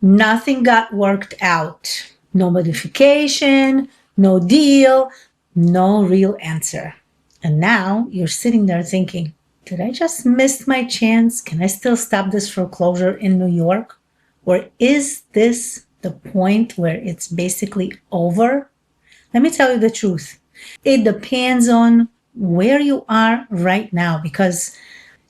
Nothing got worked out. No modification, no deal, no real answer. And now you're sitting there thinking, did I just miss my chance? Can I still stop this foreclosure in New York? Or is this the point where it's basically over? Let me tell you the truth. It depends on where you are right now, because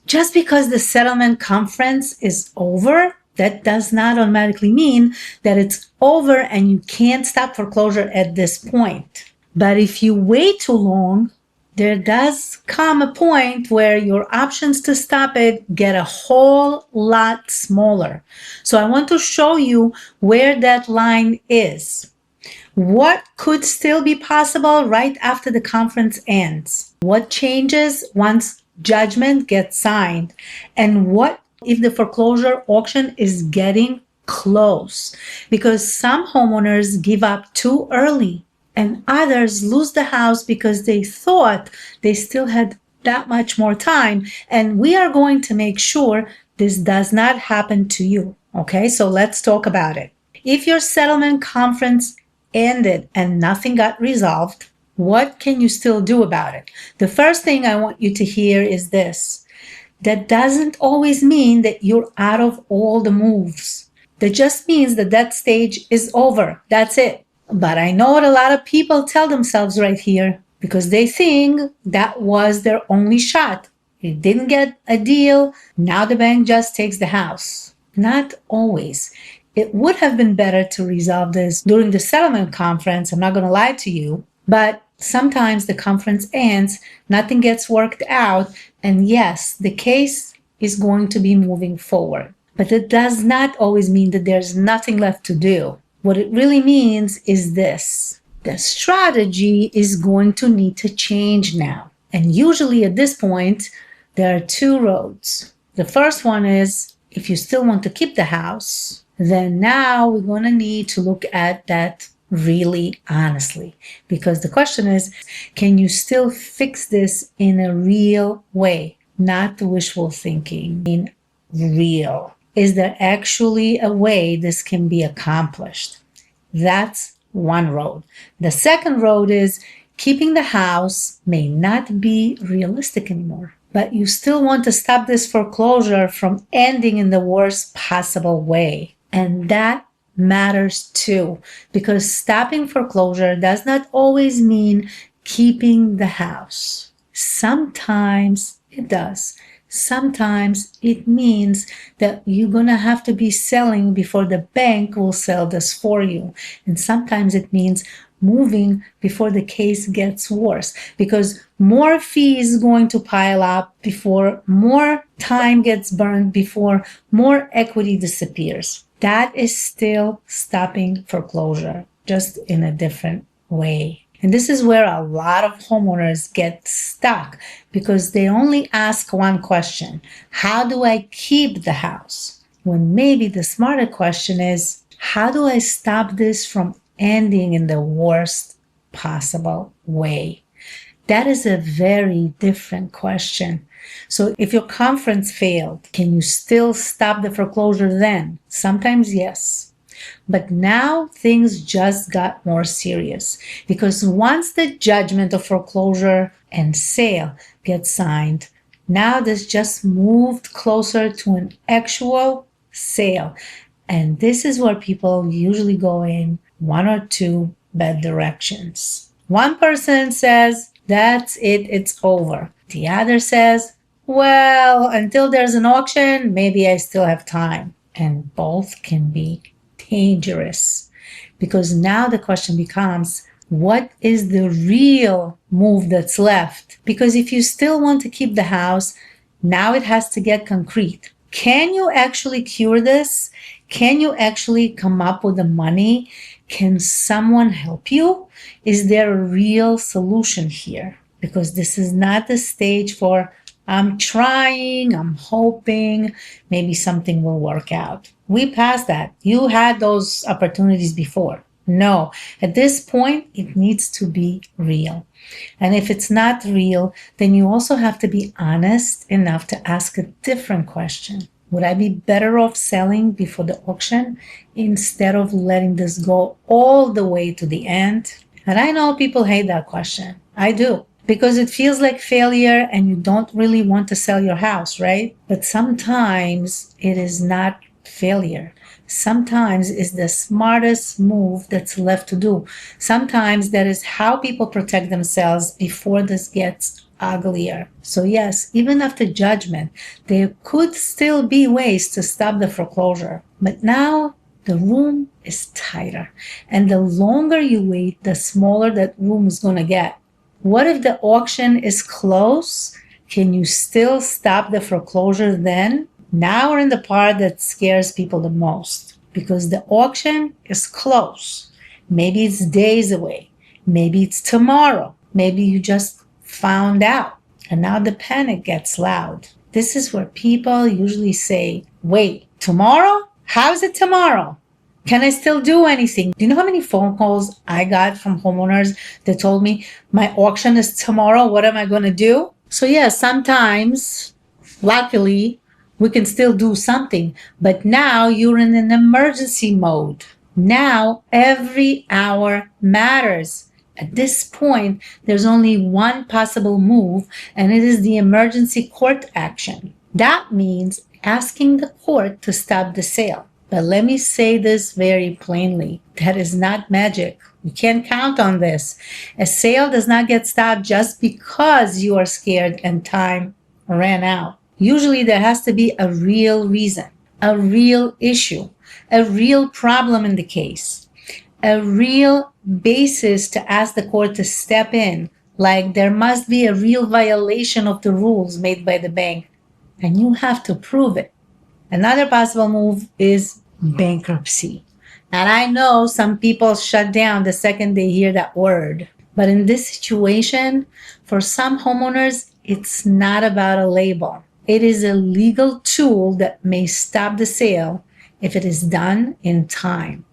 just because the settlement conference is over, that does not automatically mean that it's over and you can't stop foreclosure at this point. But if you wait too long, there does come a point where your options to stop it get a whole lot smaller. So I want to show you where that line is. What could still be possible right after the conference ends? What changes once judgment gets signed? And what if the foreclosure auction is getting close? Because some homeowners give up too early and others lose the house because they thought they still had that much more time. And we are going to make sure this does not happen to you. Okay, so let's talk about it. If your settlement conference ended and nothing got resolved, what can you still do about it? The first thing I want you to hear is this. That doesn't always mean that you're out of all the moves. That just means that that stage is over. That's it. But I know what a lot of people tell themselves right here, because they think that was their only shot. You didn't get a deal. Now the bank just takes the house. Not always. It would have been better to resolve this during the settlement conference. I'm not going to lie to you, but sometimes the conference ends, nothing gets worked out, and yes, the case is going to be moving forward. But it does not always mean that there's nothing left to do. What it really means is this. The strategy is going to need to change now. And usually at this point, there are two roads. The first one is, if you still want to keep the house, then now we're going to need to look at that really honestly. Because the question is, can you still fix this in a real way? Not wishful thinking, in real. Is there actually a way this can be accomplished? That's one road. The second road is keeping the house may not be realistic anymore, but you still want to stop this foreclosure from ending in the worst possible way. And that matters too, because stopping foreclosure does not always mean keeping the house. Sometimes it does. Sometimes it means that you're going to have to be selling before the bank will sell this for you. And sometimes it means moving before the case gets worse, because more fees going to pile up before more time gets burned, before more equity disappears. That is still stopping foreclosure, just in a different way. And this is where a lot of homeowners get stuck, because they only ask one question: how do I keep the house? When maybe the smarter question is, how do I stop this from ending in the worst possible way? That is a very different question. So if your conference failed, can you still stop the foreclosure then? Sometimes yes. But now things just got more serious, because once the judgment of foreclosure and sale gets signed, now this just moved closer to an actual sale. And this is where people usually go in one or two bad directions. One person says, that's it, it's over. The other says, well, until there's an auction, maybe I still have time. And both can be dangerous, because now the question becomes, what is the real move that's left? Because if you still want to keep the house, now it has to get concrete. Can you actually cure this? Can you actually come up with the money? Can someone help you? Is there a real solution here? Because this is not the stage for, I'm trying, I'm hoping, maybe something will work out. We passed that. You had those opportunities before. No, at this point, it needs to be real. And if it's not real, then you also have to be honest enough to ask a different question. Would I be better off selling before the auction instead of letting this go all the way to the end? And I know people hate that question. I do. Because it feels like failure and you don't really want to sell your house, right? But sometimes it is not failure. Sometimes it's the smartest move that's left to do. Sometimes that is how people protect themselves before this gets uglier. So yes, even after judgment, there could still be ways to stop the foreclosure. But now the room is tighter. And the longer you wait, the smaller that room is going to get. What if the auction is close? Can you still stop the foreclosure then? Now we're in the part that scares people the most because the auction is close. Maybe it's days away. Maybe it's tomorrow. Maybe you just found out and now the panic gets loud. This is where people usually say, wait, tomorrow? How's it tomorrow? Can I still do anything? Do you know how many phone calls I got from homeowners that told me my auction is tomorrow? What am I going to do? So yeah, sometimes, luckily, we can still do something. But now you're in an emergency mode. Now every hour matters. At this point, there's only one possible move, and it is the emergency court action. That means asking the court to stop the sale. But let me say this very plainly. That is not magic. You can't count on this. A sale does not get stopped just because you are scared and time ran out. Usually there has to be a real reason, a real issue, a real problem in the case, a real basis to ask the court to step in. Like there must be a real violation of the rules made by the bank, and you have to prove it. Another possible move is bankruptcy. And I know some people shut down the second they hear that word. But in this situation, for some homeowners, it's not about a label. It is a legal tool that may stop the sale if it is done in time.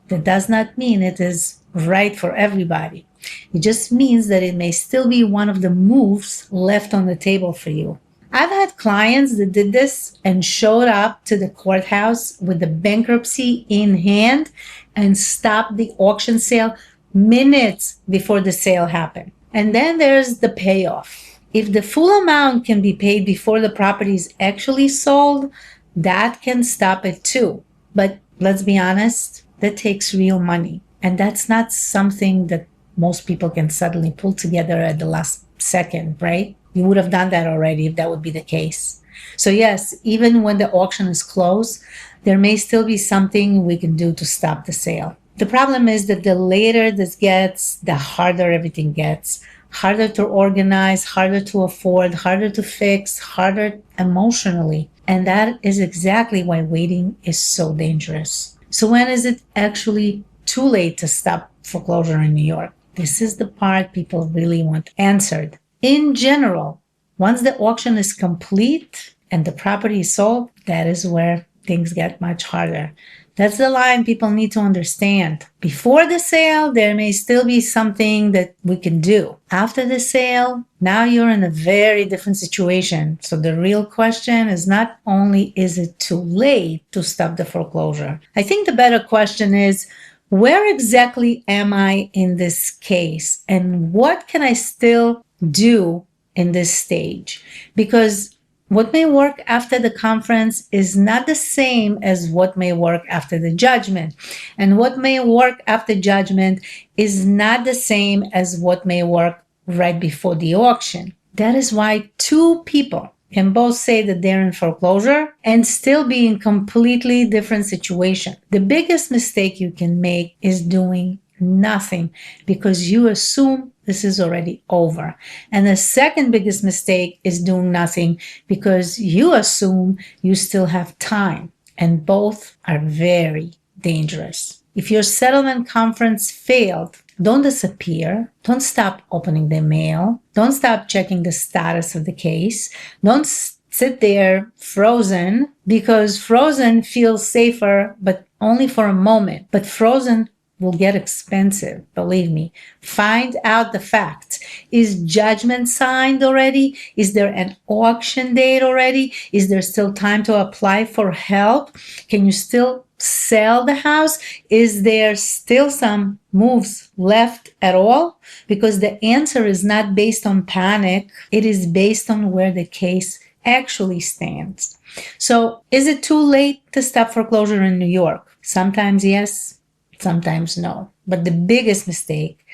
That does not mean it is right for everybody. It just means that it may still be one of the moves left on the table for you. I've had clients that did this and showed up to the courthouse with the bankruptcy in hand and stopped the auction sale minutes before the sale happened. And then there's the payoff. If the full amount can be paid before the property is actually sold, that can stop it too. But let's be honest, that takes real money. And that's not something that most people can suddenly pull together at the last second, right? You would have done that already if that would be the case. So yes, even when the auction is closed, there may still be something we can do to stop the sale. The problem is that the later this gets, the harder everything gets. Harder to organize, harder to afford, harder to fix, harder emotionally. And that is exactly why waiting is so dangerous. So when is it actually too late to stop foreclosure in New York? This is the part people really want answered. In general, once the auction is complete and the property is sold, that is where things get much harder. That's the line people need to understand. Before the sale, there may still be something that we can do. After the sale, now you're in a very different situation. So the real question is not only is it too late to stop the foreclosure? I think the better question is, where exactly am I in this case? And what can I still do in this stage? Because what may work after the conference is not the same as what may work after the judgment. And what may work after judgment is not the same as what may work right before the auction. That is why two people can both say that they're in foreclosure and still be in completely different situation. The biggest mistake you can make is doing nothing because you assume this is already over. And the second biggest mistake is doing nothing because you assume you still have time. And both are very dangerous. If your settlement conference failed, don't disappear. Don't stop opening the mail. Don't stop checking the status of the case. Don't sit there frozen, because frozen feels safer, but only for a moment. But frozen will get expensive, believe me. Find out the facts. Is judgment signed already? Is there an auction date already? Is there still time to apply for help? Can you still sell the house? Is there still some moves left at all? Because the answer is not based on panic. It is based on where the case actually stands. So is it too late to stop foreclosure in New York? Sometimes yes, sometimes no. But the biggest mistake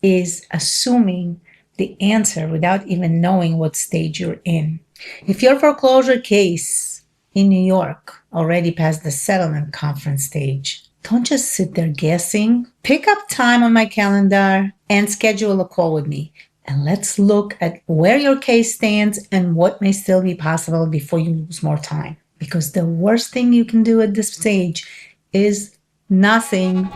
is assuming the answer without even knowing what stage you're in. If your foreclosure case in New York already passed the settlement conference stage, don't just sit there guessing. Pick up time on my calendar and schedule a call with me. And let's look at where your case stands and what may still be possible before you lose more time. Because the worst thing you can do at this stage is nothing